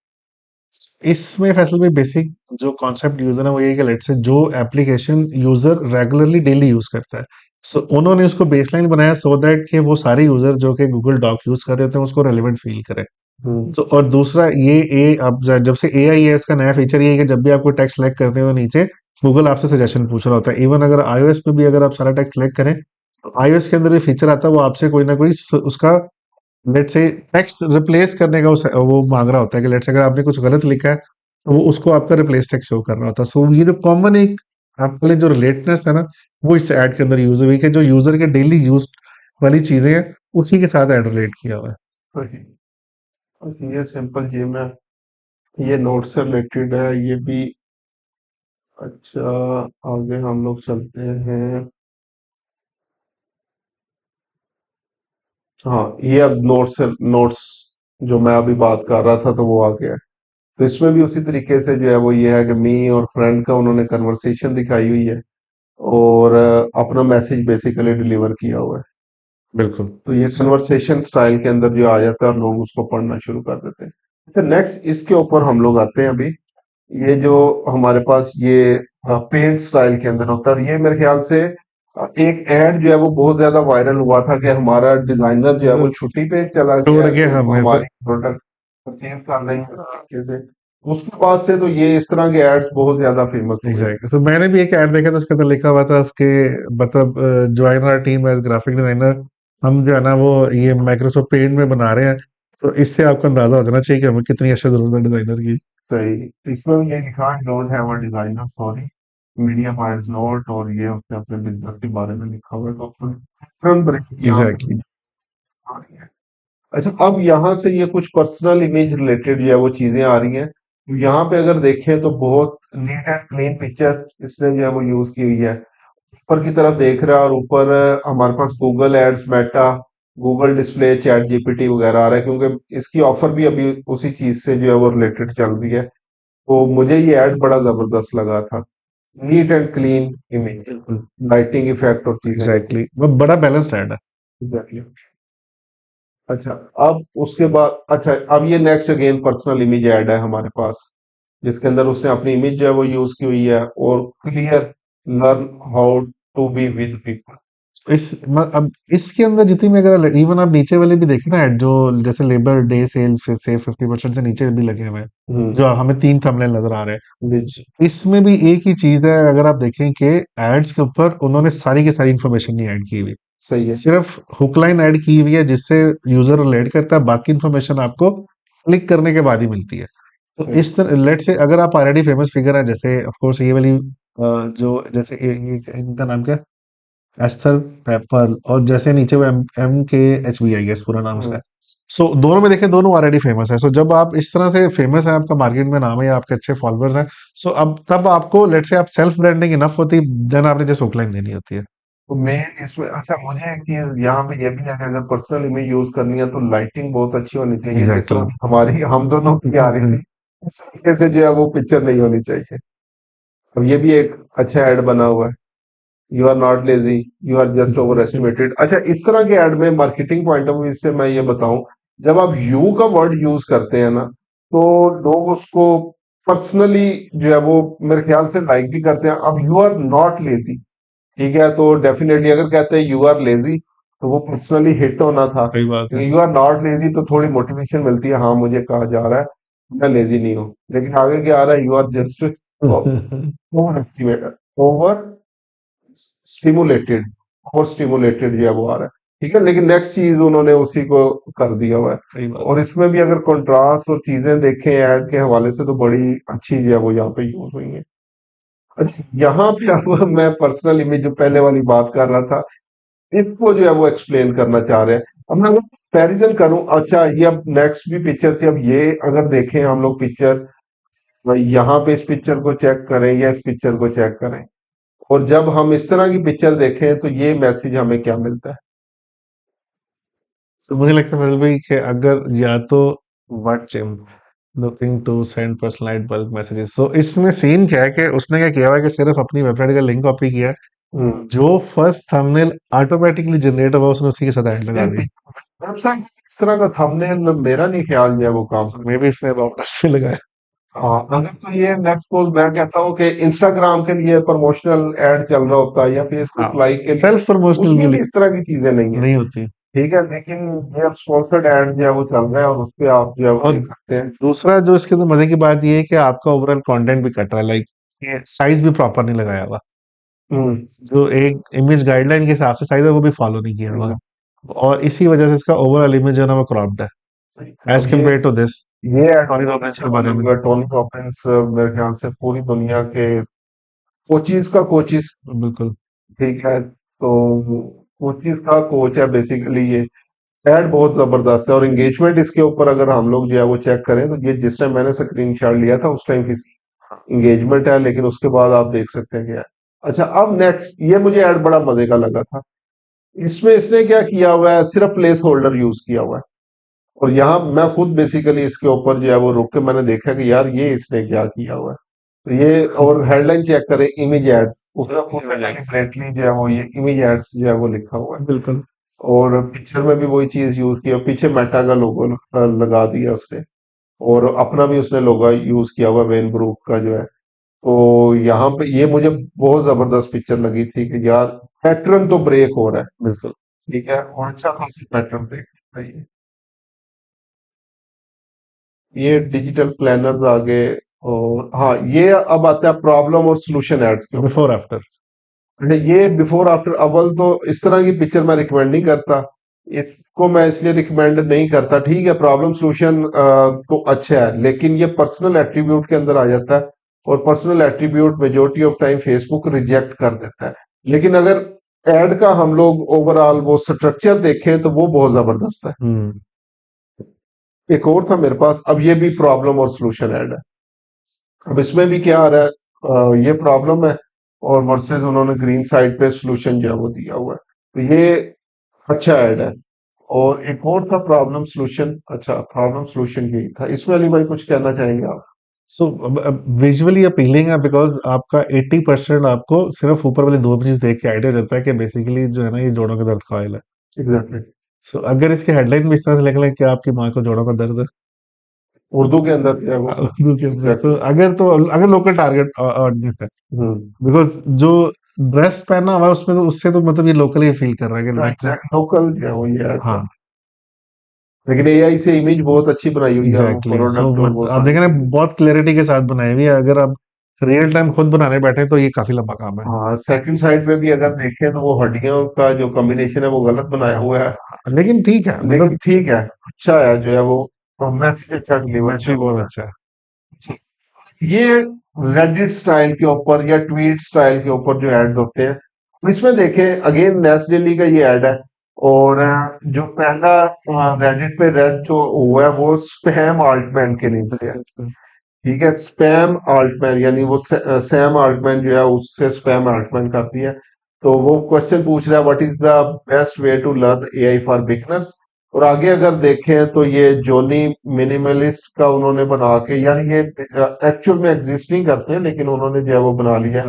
इसमें फैसल में बेसिक जो कॉन्सेप्ट यूज है ना वो ये है कि लेट से जो application user regularly daily use करता है, सो उन्होंने उसको बेसलाइन बनाया सो दैट कि वो सारे यूजर जो कि गूगल डॉक यूज कर रहे थे उसको रेलेवेंट फील करे। हैं। तो और दूसरा ये ए अब जब से एआई है इसका नया फीचर ये है कि जब भी आपको टेक्स्ट सिलेक्ट करते हैं तो नीचे गूगल आपसे सजेशन पूछ रहा होता है। इवन अगर आईओएस पे भी अगर आप सारा टेक्स्ट सिलेक्ट करें तो आईओएस के अंदर भी फीचर आता है, वो आपसे कोई ना कोई उसका लेट से टेक्स्ट रिप्लेस करने का वो मांग रहा होता है कि लेट से अगर आपने कुछ गलत लिखा है तो वो उसको आपका रिप्लेस टेक्स्ट शो कर रहा होता है। सो ये जो कॉमन एक आपके लिए जो रिलेटनेस है ना वो इस ऐड के अंदर यूज हुई है, जो यूजर के डेली यूज वाली चीजें हैं उसी के साथ ऐड रिलेट किया हुआ है। सही। ये सिंपल जिम है, ये नोट से रिलेटेड है ये भी। अच्छा, आगे हम लोग चलते हैं। हाँ, ये अब नोट्स जो मैं अभी बात कर रहा था तो वो आ गया है। तो इसमें भी उसी तरीके से जो है वो ये है कि मी और फ्रेंड का उन्होंने कन्वर्सेशन दिखाई हुई है, और अपना मैसेज बेसिकली डिलीवर किया हुआ है। बिल्कुल। तो ये कन्वर्सेशन स्टाइल के अंदर जो आ जाता है और लोग उसको पढ़ना शुरू कर देते हैं। अच्छा, नेक्स्ट इसके ऊपर हम लोग आते हैं अभी। ये जो हमारे पास ये पेंट स्टाइल के अंदर होता है, ये मेरे ख्याल से एक एड जो है वो बहुत ज्यादा वायरल हुआ था कि हमारा डिजाइनर जो है वो छुट्टी पे चला छोड़ गया, के तो हमें तो हमारी प्रोडक्ट परचेज कर लेंगे इस तरीके से। उसके बाद से तो ये इस तरह के एड्स बहुत ज्यादा फेमस हुए हैं। एग्जैक्टली, तो मैंने भी एक ऐड देखा था, उसके अंदर लिखा हुआ था कि मतलब join our team as graphic designer, हम जो है ना वो ये माइक्रोसॉफ्ट पेंट में बना रहे हैं। तो इससे आपको अंदाजा हो जाना चाहिए कि हमें कितनी अच्छी जरूरत है डिजाइनर की। सही, इसमें भी ये लिखा है don't have a designer sorry, media buyers note, और ये उसने अपने बिजनेस के बारे में लिखा हुआ है, तो तुरंत ब्रेक यहाँ पे एग्जैक्टली। आ रही है। अच्छा, अब यहाँ से ये कुछ पर्सनल इमेज रिलेटेड जो है वो चीजें आ रही हैं। तो यहाँ पे अगर देखें तो बहुत नीट एंड क्लीन पिक्चर इसने जो है वो यूज की हुई है। ऊपर की तरफ देख रहा है, और ऊपर हमारे पास Google ads, Meta, Google display, ChatGPT वगैरह आ रहा है, क्योंकि इसकी ऑफर भी अभी उसी चीज से जो है वो रिलेटेड चल रही है। तो मुझे ये ऐड बड़ा जबरदस्त लगा था। नीट एंड क्लीन इमेज, बिल्कुल। लाइटिंग इफेक्ट और चीजें एग्जैक्टली, वो बड़ा बैलेंस्ड ऐड है। एग्जैक्टली। अच्छा, अब उसके बाद अच्छा, अब ये next again personal image add है हमारे पास, जिसके अंदर उसने अपनी इमेज जो है वो यूज की हुई है, और clear, learn how to be with people. अब इसके अंदर जितनी में अगर इवन आप नीचे वाले भी देखें ना ऐड, जो जैसे लेबर डे सेल्स से 50% से नीचे भी लगे हुए हैं, हम्म। जो हमें 3 थंबनेल नजर आ रहे जी। हैं, इसमें भी एक ही चीज है। अगर आप देखें कि एड्स के ऊपर उन्होंने सारी की सारी इंफॉर्मेशन नहीं ऐड की हुई, सही है। सिर्फ हुक लाइन ऐड की हुई है जिससे यूजर रिलेट करता है, बाकी इंफॉर्मेशन आपको क्लिक करने के बाद ही मिलती है। तो सही। इस तरह लेट से अगर आप ऑलरेडी फेमस फिगर है, जैसे ऑफ कोर्स ये वाली जो जैसे ये इनका नाम क्या है, एस्थर पेपर, और जैसे नीचे वो एम के एच बी आई गेस पूरा नाम उसका हम्म। है। सो दोनों में देखें, दोनों ऑलरेडी फेमस है। सो जब आप इस तरह से फेमस है, आपका मार्केट में नाम है या आपके अच्छे फॉलोअर्स हैं, सो अब तब आपको लेट से आप सेल्फ ब्रांडिंग इनफ होती, देन आपने जस्ट ऑफलाइन देनी होती है। तो मेन इसमें अच्छा मुझे एक चीज यहाँ पे ये भी है कि अगर पर्सनल इमेज यूज करनी है तो लाइटिंग बहुत अच्छी होनी चाहिए, जिस एग्जैक्टली। तरह हमारी हम दोनों की आ रही थी इस तरीके से जो है वो पिक्चर नहीं होनी चाहिए। अब ये भी एक अच्छा ऐड बना हुआ है। You are not lazy, you are just overestimated. अच्छा, इस तरह के ऐड में मार्केटिंग पॉइंट ऑफ व्यू से मैं ये बताऊं, जब आप यू का वर्ड यूज करते हैं ना, तो लोग उसको पर्सनली जो है वो मेरे ख्याल से लाइक भी करते हैं। अब यू आर नॉट लेजी, ठीक है, तो डेफिनेटली अगर कहते हैं यू आर लेजी, तो वो पर्सनली हिट होना था। सही बात है। यू आर नॉट लेजी तो थोड़ी मोटिवेशन मिलती है, हाँ मुझे कहा जा रहा है मैं लेजी नहीं हूँ। लेकिन आगे क्या आ रहा है, you are just overestimated, overstimulated, overstimulated जो है वो आ रहा है। ठीक है, लेकिन नेक्स्ट चीज उन्होंने उसी को कर दिया हुआ है। सही बात और है। इसमें भी अगर कंट्रास्ट और चीजें देखें ऐड के हवाले से, तो बड़ी अच्छी जो है वो यहाँ पे यूज हुई है। अच्छा, यहाँ पे अब मैं पर्सनल इमेज जो पहले वाली बात कर रहा था, इसको जो है वो एक्सप्लेन करना चाह रहे हैं। अब मैं अगर कंपैरिजन करूं, अच्छा ये अब नेक्स्ट भी पिक्चर थी, अब ये अगर देखें हम लोग पिक्चर, यहाँ पे इस पिक्चर को चेक करें या इस पिक्चर को चेक करें, और जब हम इस तरह की पिक्चर देखें तो ये मैसेज हमें क्या मिलता है? तो मुझे लगता है फैसल भाई कि अगर या तो व्हाट जिम looking to send personalised bulk messages, तो इसमें सीन क्या है कि उसने क्या किया हुआ है कि सिर्फ अपनी वेबसाइट का लिंक कॉपी किया है, हम्म। जो फर्स्ट थंबनेल ऑटोमेटिकली जनरेट हुआ उसने उसी के साथ ऐड लगा दी। वेबसाइट इस तरह का थंबनेल मेरा नहीं ख्याल जो है वो काम मे करता। बी इसने अबाउट अस पे लगाया। हाँ, अगर तो ये नेक्स्ट पोज मैं कहता हूँ कि इंस्टाग्राम के लिए प्रमोशनल एड चल रहा होता है या हाँ, फेसबुक लाइक के लिए, सेल्फ प्रमोशनल के उसमें भी लिए इस तरह की चीजें नहीं है। नहीं होती। ठीक है, लेकिन ये स्पॉन्सर्ड एड जो है वो चल रहा है, और उस पे आप जो है वो और देख सकते हैं। दूसरा जो इसके अंदर मजे की बात ये है कि आपका ओवरऑल कंटेंट भी कट रहा है, लाइक साइज भी प्रॉपर नहीं लगाया हुआ, हम्म। जो एक इमेज गाइडलाइन के हिसाब से साइज है वो भी फॉलो नहीं किया हुआ, हम्म। और इसी वजह से इसका ओवरऑल इमेज जो है ना वो क्रॉप्ड है सही। एज अब कम्पेयर टू दिस। ये एड टोनी बहुत रॉबिन्स अच्छा के बारे बना में। हुआ है। टोनी रॉबिन्स मेरे ख्याल से पूरी दुनिया के कोचिज का कोचिज, बिल्कुल। ठीक है, तो कोचिज का कोच है बेसिकली ये। एड बहुत जबरदस्त है, और एंगेजमेंट इसके ऊपर अगर हम लोग जो है वो चेक करें, तो ये जिस टाइम मैंने स्क्रीनशॉट लिया था उस टाइम की एंगेजमेंट है, लेकिन उसके बाद आप देख सकते हैं क्या है। अच्छा, अब नेक्स्ट ये मुझे ऐड बड़ा मजे का लगा था। इसमें इसने क्या किया हुआ है, सिर्फ प्लेस होल्डर यूज किया हुआ है। और यहाँ मैं खुद बेसिकली इसके ऊपर जो है वो रुक के मैंने देखा कि यार ये इसने क्या किया हुआ है। तो ये, और हेडलाइन चेक करें, इमेज एड्स, उसने खुद डेलिबरेटली जो है वो ये इमेज एड्स जो है वो लिखा हुआ है। बिल्कुल। और पिक्चर में भी वही चीज यूज की, और पीछे मेटा का लोगो लगा दिया उसने, और अपना भी उसने लोगो यूज किया हुआ वेन ब्रूक का जो है। तो यहाँ पे ये मुझे बहुत जबरदस्त पिक्चर लगी थी कि यार पैटर्न तो ब्रेक हो रहा है। बिल्कुल। ठीक है, और अच्छा खासी पैटर्न ब्रेक है ये। ये डिजिटल प्लानर्स आ गए। और हाँ, ये अब आता है प्रॉब्लम और सॉल्यूशन एड्स के ऊपर। Before after. अच्छा, ये बिफोर आफ्टर अव्वल तो इस तरह की पिक्चर मैं रिकमेंड नहीं करता। इसको मैं इसलिए रिकमेंड नहीं करता, ठीक है प्रॉब्लम सॉल्यूशन तो अच्छा है, लेकिन ये पर्सनल एट्रीब्यूट के अंदर आ जाता है, और personal attribute majority of time Facebook reject कर देता है। लेकिन अगर एड का हम लोग ओवरऑल वो स्ट्रक्चर देखें तो वो बहुत जबरदस्त है। हम्म। एक और था मेरे पास, अब ये भी प्रॉब्लम और सॉल्यूशन ऐड है। अब इसमें भी क्या आ रहा है, ये प्रॉब्लम है और वर्सेस उन्होंने ग्रीन साइड पे सॉल्यूशन जो है वो दिया हुआ है, तो ये अच्छा ऐड है। और एक और था प्रॉब्लम सॉल्यूशन, अच्छा प्रॉब्लम सॉल्यूशन यही था। इसमें अली भाई कुछ कहना चाहेंगे आप? सो विजुअली अपीलिंग है बिकॉज आपका 80% आपको सिर्फ ऊपर वाली दो चीज देख के आइडिया रहता है कि बेसिकली जो है ना ये जोड़ों के दर्द का ऑयल है। एग्जैक्टली। सो अगर इसकी हेडलाइन भी इस तरह से लिख लें कि आपकी माँ को जोड़ों का दर्द है उर्दू के अंदर जो है वो। उर्दू के अंदर, तो एग्जैक्टली। अगर लोकल टारगेट ऑडियंस है, हम्म। बिकॉज जो ड्रेस पहना हुआ है उसमें तो उससे तो मतलब ये लोकली फील कर रहा है कि मैं। एग्जैक्ट लोकल जो है वो ये ऐड कर। हाँ। लेकिन एआई से इमेज बहुत अच्छी बनाई हुई है, वो एग्जैक्टली, सो प्रोडक्ट और वो आप सारी देख रहे चीजें। हैं बहुत क्लैरिटी के साथ बनाई हुई है। अगर आप रियल टाइम खुद बनाने बैठे तो ये काफी लंबा काम है। हाँ, सेकंड साइड पे भी अगर देखें तो वो हड्डियों का जो कॉम्बिनेशन है वो गलत बनाया हुआ है। लेकिन ठीक है, लेकिन मतलब ठीक है, अच्छा है जो है वो मैसेज अच्छा डिलीवर मैसेज कर बहुत रहा अच्छा है। है। ये रेडिट स्टाइल के ऊपर या ट्वीट स्टाइल के ऊपर जो एड्स होते हैं, तो इसमें देखें अगेन नेस डेली का ये ऐड है। और जो पहला रेडिट पे रेड जो हुआ है वो स्पैम आल्टमैन के नीचे है। ठीक है, स्पैम आल्टमैन यानी वो सैम आल्टमैन जो है उससे स्पैम आल्टमैन करती है। तो वो क्वेश्चन पूछ रहा है what is the best way to learn AI for beginners. और आगे अगर देखें तो ये जोनी मिनिमलिस्ट का उन्होंने बना के, यानी ये एक्चुअल में एग्जिस्ट नहीं करते हैं लेकिन उन्होंने जो है वो बना लिया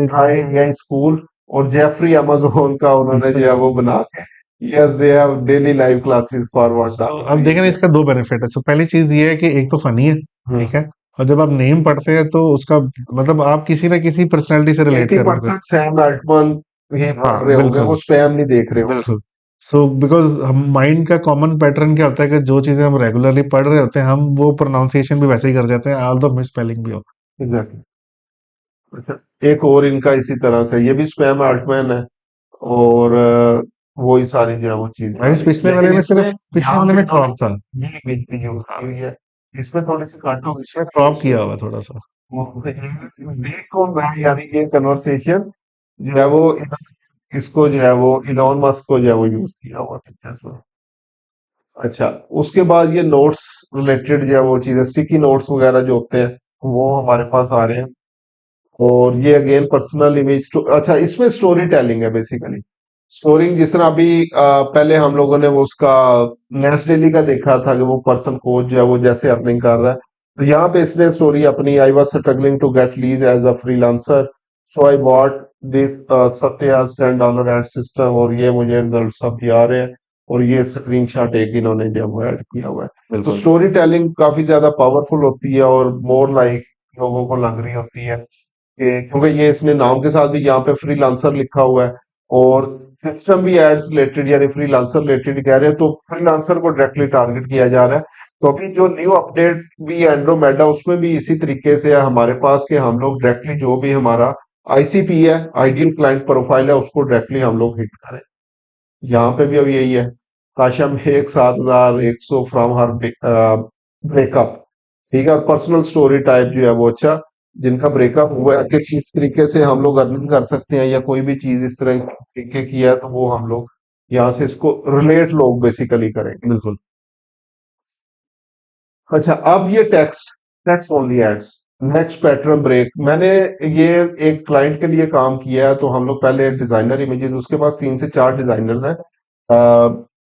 ट्राई एआई स्कूल। और जेफरी अमेजोन का उन्होंने जो है वो बना के, yes they have daily live classes for तो अब देखें ना व्हाट। इसका दो बेनिफिट है। तो पहली चीज ये है कि एक तो फनी है, ठीक है, और जब आप नेम पढ़ते हैं तो उसका मतलब आप किसी ना किसी पर्सनैलिटी से रिलेट एटी कर रहे होते परसेंट सैम अल्टमैन ही हैं। पढ़ हाँ रहे होंगे, बिल्कुल। वो स्पैम नहीं देख रहे होंगे। बिल्कुल। सो बिकॉज हम माइंड का कॉमन पैटर्न क्या होता है कि जो चीजें हम रेगुलरली पढ़ रहे होते हैं हम वो प्रोनाउंसिएशन भी वैसे ही कर जाते हैं, ऑल द मिस स्पेलिंग भी हो। एग्जैक्टली। अच्छा, एक और इनका इसी तरह से ये भी स्पैम अल्टमैन है। और वही सारी जो है वो चीजें आ गाइस रही है, पिछले वाले लेकिन में इसमें सिर्फ पिछले यहाँ वाले पे में इन्होंने क्रॉप था। ये इमेज भी यूज की हुई है। इसमें थोड़ी सी कट हो इसमें गई क्रॉप है। किया हुआ थोड़ा सा। देख कौन रहा है, यानी ये कन्वर्सेशन जो है वो इसको जो है वो इलॉन मस्क को जो है वो यूज किया हुआ पिक्चर्स में। अच्छा, उसके बाद ये नोट्स रिलेटेड जो है वो चीजें, स्टिकी नोट्स वगैरह जो होते हैं वो हमारे पास आ रहे हैं। और ये अगेन पर्सनल इमेज, अच्छा इसमें स्टोरी टेलिंग है बेसिकली। स्टोरी जिस तरह अभी पहले हम लोगों ने वो उसका नेस डेली का देखा था कि वो पर्सन कोच जो है वो जैसे अर्निंग कर रहा है, तो यहाँ पे इसने स्टोरी अपनी, I was struggling to get leads as a freelancer, so I bought this सत्याज $10 एड सिस्टम, और ये मुझे रिजल्ट सब आ रहे हैं। और ये स्क्रीनशॉट एक इन्होंने जो है ऐड किया हुआ है। तो बिल्कुल। स्टोरी टेलिंग काफी ज्यादा पावरफुल होती है और मोर लाइक लोगों को लग रही होती है क्योंकि ये इसने नाम के साथ भी यहाँ पे फ्रीलांसर लिखा हुआ है। और सिस्टम भी एड्स रिलेटेड यानी फ्रीलांसर रिलेटेड कह रहे हैं, तो फ्रीलांसर को डायरेक्टली टारगेट किया जा रहा है। तो अभी जो न्यू अपडेट भी एंड्रोमेडा उसमें भी इसी तरीके से है हमारे पास कि हम लोग डायरेक्टली जो भी हमारा आईसीपी है, आइडियल क्लाइंट प्रोफाइल है, उसको डायरेक्टली हम लोग हिट करें। यहाँ पे भी अब यही है, काशा में एक 7,100 फ्रॉम हर ब्रेकअप। ठीक है, और पर्सनल स्टोरी टाइप जो है वो अच्छा, जिनका ब्रेकअप हुआ है कि किस तरीके से हम लोग अर्निंग कर सकते हैं या कोई भी चीज इस तरह तरीके की है, तो वो हम लोग यहाँ से इसको रिलेट लोग बेसिकली करेंगे। बिल्कुल। अच्छा, अब ये text text only ads, next pattern break, मैंने ये एक क्लाइंट के लिए काम किया है। तो हम लोग पहले डिजाइनर इमेजेस, उसके पास 3 से 4 डिजाइनर्स हैं,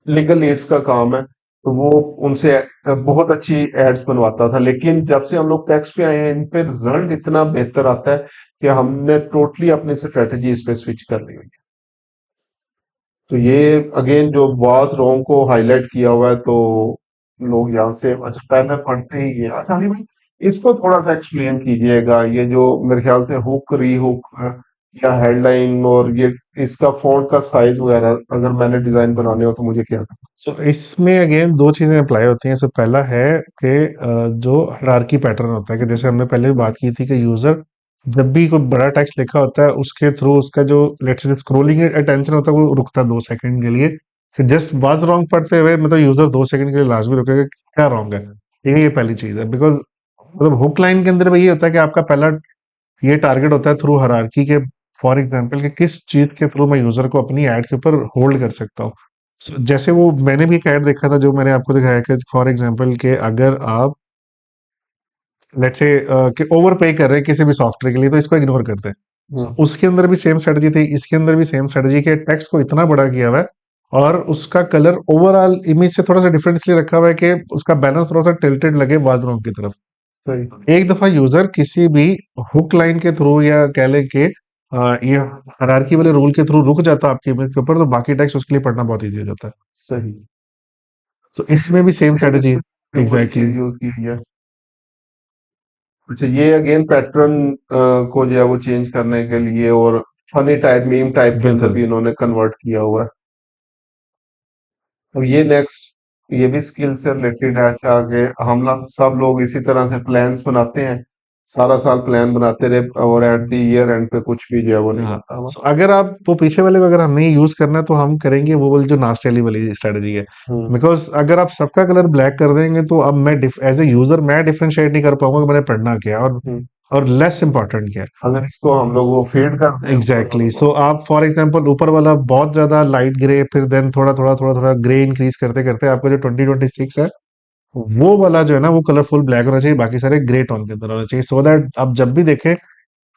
लीगल एड्स का काम है, तो वो उनसे बहुत अच्छी एड्स बनवाता था। लेकिन जब से हम लोग टेक्स्ट पे आए हैं इन पे रिजल्ट इतना बेहतर आता है कि हमने टोटली अपनी स्ट्रेटजी इस पे स्विच कर ली हुई है। तो ये अगेन जो वाज रॉन्ग को हाईलाइट किया हुआ है, तो लोग यहाँ से अच्छा पहले पढ़ते ही है। अच्छा अली भाई, इसको थोड़ा सा एक्सप्लेन कीजिएगा, ये जो मेरे ख्याल से हुक री हुक या हेडलाइन, और ये इसका फॉन्ट का साइज वगैरह अगर मैंने डिजाइन बनाने हो तो मुझे क्या करना? सो इसमें अगेन दो चीजें अप्लाई होती हैं। सो पहला है कि जो हायरार्की पैटर्न होता है, कि जैसे हमने पहले भी बात की थी कि यूजर जब भी कोई बड़ा टेक्स्ट लिखा होता है उसके थ्रू उसका जो लेट्स से स्क्रोलिंग अटेंशन होता है वो रुकता है 2 सेकंड के लिए। फिर जस्ट वाज रॉन्ग पढ़ते हुए मतलब यूजर 2 सेकंड के लिए लाजमी रुकेगा कि क्या रॉन्ग है। ठीक है, ये पहली चीज है। बिकॉज मतलब हुक लाइन के अंदर भी ये होता है कि आपका पहला ये टारगेट होता है थ्रू हायरार्की के, फॉर एग्जांपल कि किस चीज के थ्रू मैं यूजर को अपनी ऐड के ऊपर होल्ड कर सकता हूँ। जैसे वो मैंने भी एक ऐड देखा था जो मैंने आपको दिखाया कि फॉर एग्जांपल कि अगर आप लेट्स से कि ओवर पे कर रहे हैं किसी भी सॉफ्टवेयर के लिए तो इसको इग्नोर करते हैं। उसके अंदर भी सेम स्ट्रेटजी थी, इसके अंदर भी सेम स्ट्रेटजी के टेक्स्ट को इतना बड़ा किया हुआ है और उसका कलर ओवरऑल इमेज से थोड़ा सा डिफरेंट इसलिए रखा हुआ है कि उसका बैलेंस थोड़ा सा टिल्टेड लगे वाजरों की तरफ। सही। एक दफा यूजर किसी भी हुक लाइन के थ्रू या कह लें कि ये हायरार्की वाले रूल के थ्रू रुक जाता है आपकी इमेज के ऊपर तो बाकी टेक्स्ट उसके लिए पढ़ना बहुत इजी हो जाता है। सही। सो इसमें भी सेम सेम स्ट्रेटजी। इसमें वही एग्जैक्टली। चीज यूज की हुई है। अच्छा, ये अगेन पैटर्न को जो है वो चेंज करने के लिए और फनी टाइप, मीम टाइप के अंदर बिल्कुल भी इन्होंने कन्वर्ट किया हुआ है। अब ये नेक्स्ट, ये भी स्किल से रिलेटेड है। अच्छा, आगे हम लोग सब लोग इसी तरह से प्लान्स बनाते हैं, सारा साल प्लान बनाते रहे और एट द ईयर एंड पे कुछ भी जो है वो नहीं हाँ। आता हुआ। सो अगर आप वो पीछे वाले को अगर हमने यूज करना है तो हम करेंगे वो वाली जो नास्टैली वाली स्ट्रेटजी है। हम्म। बिकॉज अगर आप सबका कलर ब्लैक कर देंगे तो अब मैं एज ए यूजर मैं डिफरेंशिएट नहीं कर पाऊंगा कि मैंने पढ़ना क्या है हम्म। और लेस इंपॉर्टेंट क्या है। अगर इसको हम लोग वो फेड कर दें ऊपर एग्जैक्टली। वालों सो को। आप फॉर एग्जांपल ऊपर वाला बहुत ज्यादा लाइट ग्रे फिर देन थोड़ा थोड़ा थोड़ा थोड़ा ग्रे इंक्रीज करते करते आपका जो 2026 है वो वाला जो है ना वो कलरफुल ब्लैक होना चाहिए, बाकी सारे ग्रे टोन के अंदर होना चाहिए सो दैट आप जब भी देखें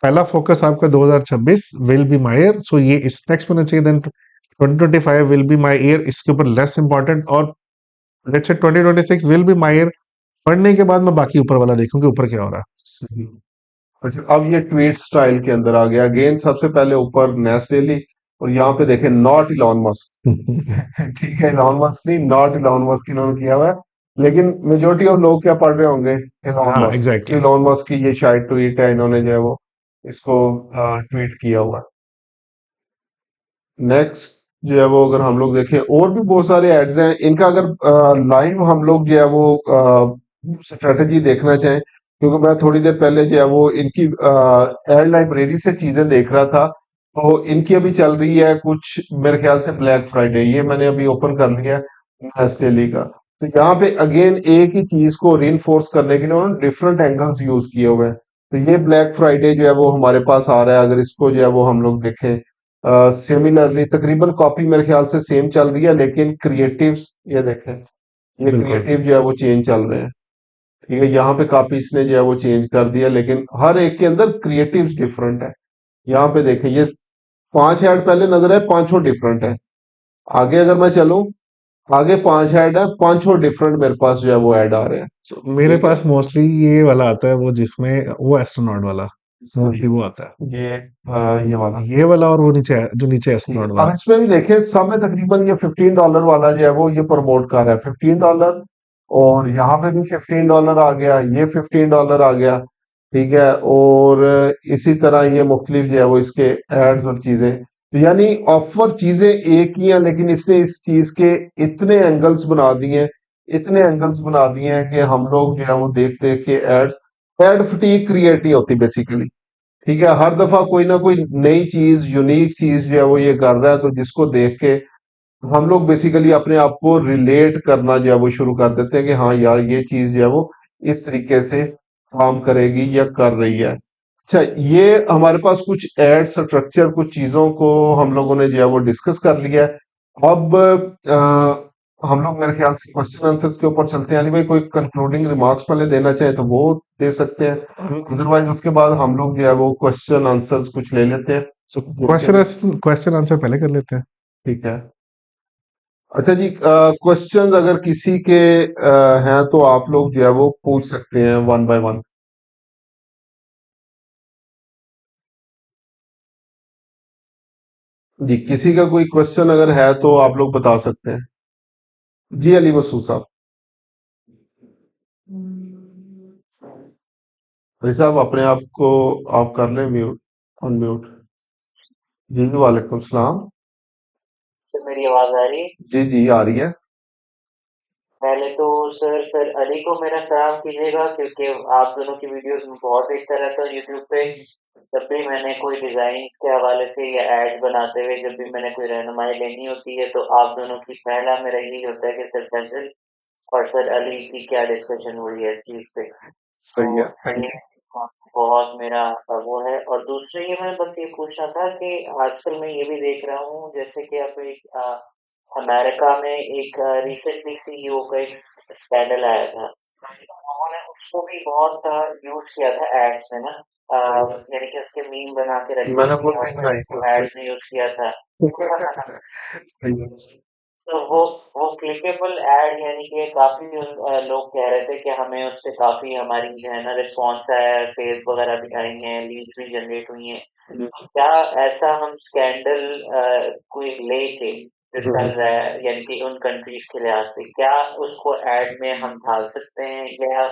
पहला फोकस आपका 2026 will be my year. So ये इस टेक्स्ट में होना चाहिए। Then 2025 will be my year, इसके ऊपर लेस इंपॉर्टेंट। और let's say 2026 will be my year पढ़ने के बाद मैं बाकी ऊपर वाला देखूं कि ऊपर क्या हो रहा सही। अच्छा, अब ये ट्वीट स्टाइल के अंदर आ गया अगेन। सबसे पहले ऊपर नेस डेली, और यहाँ पे देखें नॉट इलॉन मस्क। है। ठीक है, इलॉन मस्क नहीं, नॉट इलॉन मस्क इन्होंने किया हुआ है। लेकिन मेजोरिटी ऑफ लोग क्या पढ़ रहे होंगे? इलॉन हाँ मस्क। एग्जैक्टली। इलॉन मस्क की ये शायद ट्वीट है, इन्होंने जो है वो इसको ट्वीट किया हुआ है। नेक्स्ट जो है वो अगर हम लोग देखें, और भी बहुत सारे एड्स हैं इनका। अगर लाइव हम लोग जो है वो स्ट्रेटजी देखना चाहें, क्योंकि मैं थोड़ी देर पहले जो है वो इनकी एड लाइब्रेरी से चीजें देख रहा था, तो इनकी अभी चल रही है कुछ मेरे ख्याल से ब्लैक फ्राइडे, ये मैंने अभी ओपन कर लिया है डेली का। तो यहाँ पे अगेन एक ही चीज को रीइंफोर्स करने के लिए उन्होंने डिफरेंट एंगल्स यूज किए हुए हैं। तो ये ब्लैक फ्राइडे जो है वो हमारे पास आ रहा है, अगर इसको जो है वो हम लोग देखें सिमिलरली तकरीबन कॉपी मेरे ख्याल से सेम चल रही है, लेकिन क्रिएटिव्स ये देखें, ये बिल्कुल क्रिएटिव जो है वो चेंज चल रहे हैं। ठीक है, यहाँ पे कॉपी इसने जो है वो चेंज कर दिया, लेकिन हर एक के अंदर क्रिएटिव्स डिफरेंट है। यहाँ पे देखें, ये 5 ऐड पहले नजर है, पांचों डिफरेंट है। आगे अगर मैं चलूं, आगे 5 ऐड है, पांचों डिफरेंट मेरे पास जो है वो ऐड आ रहे हैं। so, मेरे ठीक है। पास मोस्टली ये वाला आता है वो जिसमें वो एस्ट्रोनॉट वाला मोस्टली वो आता है। ये ये वाला। ये वाला और वो नीचे जो नीचे ठीक है, एस्ट्रोनॉट अब वाला। इसमें भी देखें, सब में तकरीबन ये $15 वाला जो है वो ये प्रमोट कर रहा है, $15। और यहाँ पे भी $15 आ गया, ये $15 आ गया। ठीक है, और इसी तरह ये मुख्तलिफ जो है वो इसके एड्स और चीजें, तो यानी ऑफर चीजें एक ही हैं, लेकिन इसने इस चीज के इतने एंगल्स बना दिए हैं, इतने एंगल्स बना दिए हैं कि हम लोग जो है वो देख देख के एड्स, एड फटीग क्रिएट नहीं होती बेसिकली। ठीक है, हर दफा कोई ना कोई नई चीज, यूनिक चीज जो है वो ये कर रहा है, तो जिसको देख के हम लोग बेसिकली अपने आप को रिलेट करना जो है वो शुरू कर देते हैं कि हाँ यार, ये चीज जो है वो इस तरीके से काम करेगी या कर रही है। अच्छा, ये हमारे पास कुछ एड स्ट्रक्चर, कुछ चीजों को हम लोगों ने जो है वो डिस्कस कर लिया है। अब हम लोग मेरे ख्याल से क्वेश्चन आंसर्स के ऊपर चलते हैं। यानी भाई कोई कंक्लूडिंग रिमार्क्स पहले देना चाहे तो वो दे सकते हैं, अदरवाइज उसके बाद हम लोग जो है वो क्वेश्चन आंसर्स कुछ ले लेते हैं सो जिनके भी। क्वेश्चन आंसर पहले कर लेते हैं। ठीक है। अच्छा जी, क्वेश्चंस अगर किसी के हैं तो आप लोग जो है वो पूछ सकते हैं वन बाय वन। जी, किसी का कोई क्वेश्चन अगर है तो आप लोग बता सकते हैं। जी, अली मसूद साहब। अली साहब, अपने आप को आप कर लें म्यूट, अनम्यूट। जी, वालेकुम सलाम। सर मेरी आवाज आ रही है? जी, जी, आ रही है। पहले तो सर अली को मेरा सलाम कीजिएगा, क्योंकि आप दोनों की वीडियोस में बहुत देखता रहता हूँ यूट्यूब पे। जब भी मैंने कोई डिजाइन के हवाले से या एड बनाते हुए जब भी मैंने कोई रहनुमाई लेनी होती है, तो आप दोनों की पहला मेरा यही होता है कि सर फैजल और सर अली की क्या डिस्कशन हो रही है इस चीज पे। तो सही है, थैंक ये यू। बहुत मेरा वो है। और दूसरा ये मैं बस ये पूछना था कि आजकल मैं ये भी देख रहा हूँ, जैसे कि अब एक अमेरिका में एक रिसेंटली सीईओ का एक स्कैंडल आया था। उन्होंने उसको भी बहुत यूज किया था एड्स में ना, यानी कि उसके मीम बना के रखी मैंने थी खुद और भी फिर बनाई थी उसको उसमें। एड्स में यूज किया था। सही है। तो वो क्लिकेबल ऐड, यानी कि काफ़ी लोग कह रहे थे कि हमें उससे काफ़ी हमारी जो है ना रिस्पॉन्स आया है, सेल्स वगैरह भी आई हैं, लीड्स भी जनरेट हुई हैं। जी। तो क्या ऐसा हम स्कैंडल कोई लेके जो चल रहा है, यानी कि उन कंट्रीज के लिहाज से, क्या उसको ऐड में हम ढाल सकते हैं, या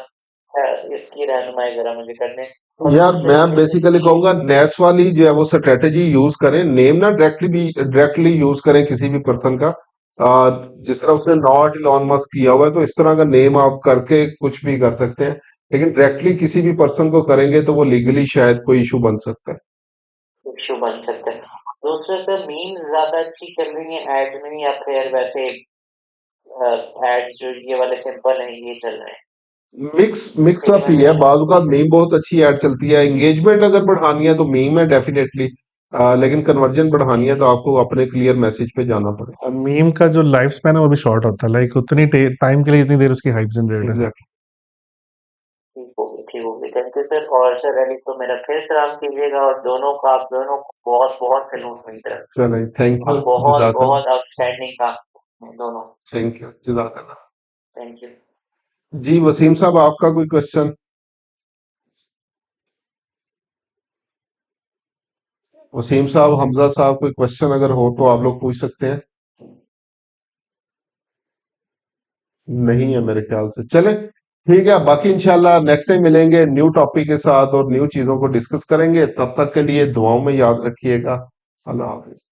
इसकी रहनुमाई ज़रा मुझे कर दें? और यार दूसरा मैं ये कि बेसिकली सर ये कहूंगा नेस वाली जो है वो स्ट्रेटेजी यूज करें, नेम ना डायरेक्टली यूज करें किसी भी पर्सन का। आ, जिस तरह उसने नॉट इलॉन मस्क किया हुआ है, तो इस तरह का नेम आप करके कुछ भी कर सकते हैं। लेकिन डायरेक्टली किसी भी पर्सन को करेंगे तो वो लीगली शायद कोई इशू बन सकता है। इश्यू बन सकता है। दूसरा सर, मीम्स ज़्यादा अच्छी चल रही हैं ऐड्स में, या फिर वैसे एड्स जो ये वाले सिंपल हैं ये चल रहे हैं? मिक्स क्योंकि अप ही मैंने है, बाज़ औक़ात मीम बहुत अच्छी ऐड चलती है। एंगेजमेंट अगर बढ़ानी है तो मीम है डेफिनेटली। लेकिन कन्वर्जन बढ़ानी है तो आपको अपने क्लियर मैसेज पे जाना पड़ेगा। मीम का जो लाइफ स्पैन है वो भी शॉर्ट होता है, लाइक उतनी टाइम के लिए इतनी देर उसकी हाइप जनरेट है। एग्जैक्टली। ठीक होगी, थैंक यू सर। और सर अली को मेरा फिर सलाम कीजिएगा, और दोनों का, आप दोनों को बहुत बहुत सैल्यूट मेरी तरफ से। चलिए, थैंक यू। और बहुत जजाकल्ला। बहुत आउटस्टैंडिंग काम करते हैं दोनों। Thank you. जजाकल्ला। Thank you. जी वसीम साहब, आपका कोई क्वेश्चन? वसीम साहब, हमजा साहब, कोई क्वेश्चन अगर हो तो आप लोग पूछ सकते हैं। नहीं है मेरे ख्याल से। चले, ठीक है। बाकी इंशाल्लाह नेक्स्ट टाइम मिलेंगे न्यू टॉपिक के साथ और न्यू चीजों को डिस्कस करेंगे। तब तक के लिए दुआओं में याद रखिएगा। अल्लाह हाफिज।